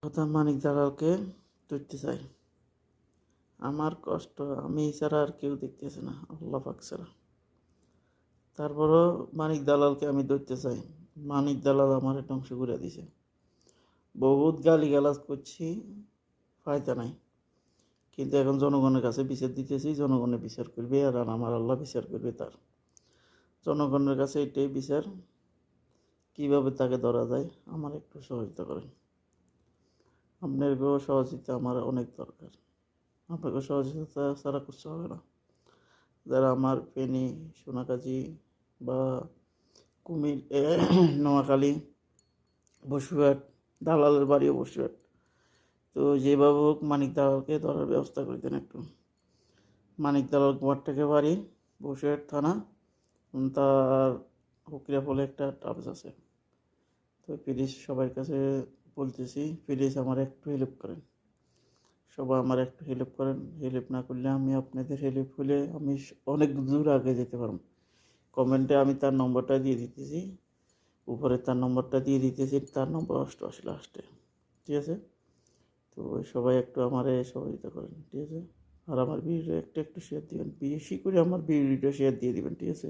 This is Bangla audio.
কথা মানিক দালালকে ধরতে চাই। আমার কষ্ট আমি ছাড়া আর কেউ দেখতেছে না, আল্লাহ পাক ছাড়া। তারপরও মানিক দালালকে আমি ধরতে চাই। মানিক দালাল আমার ধ্বংস করে দিছে। বহুত গালিগালাজ করছি, ফায়দা নাই। কিন্তু এখন জনগণের কাছে বিচার দিতেছি, জনগণের বিচার করবে আর আমার আল্লাহ বিচার করবে তার। জনগণের কাছে এটাই বিচার, কিভাবে তাকে ধরা যায় আমার একটু সহযোগিতা করেন। আপনাদেরকেও সহযোগিতা আমার অনেক দরকার। আপনাকে সহযোগিতা ছাড়া করতে হবে না। যারা আমার ফেনী, সোনাগাজী বা কুমির, নোয়াখালী, বসুরহাট, দালালের বাড়িও বসুরহাট, তো যেভাবে হোক মানিক দালালকে ধরার ব্যবস্থা করে দেন একটু। মানিক দালাল কুমারটাকে বাড়ি বসুরহাট থানা, তার হুকিরা বলে একটা ট্রাভেলস আছে। তো প্লিজ সবার কাছে বলতেছি, প্লিজ আমার একটু হেল্প করেন। সবাই আমার একটু হেল্প করেন। হেল্প না করলে আমি আপনাদের হেল্প হলে আমি অনেক দূর আগে যেতে পারবো। কমেন্টে আমি তার নম্বরটা দিয়ে দিতেছি, উপরে তার নম্বরটা দিয়ে দিতেছি, তার নম্বর 88 লাস্টে। ঠিক আছে? তো সবাই একটু আমার সহযোগিতা করেন, ঠিক আছে? আর আমার ভিডিও একটু একটু শেয়ার দিবেন, বেশি করে আমার ভিডিওটা শেয়ার দিয়ে দিবেন, ঠিক আছে?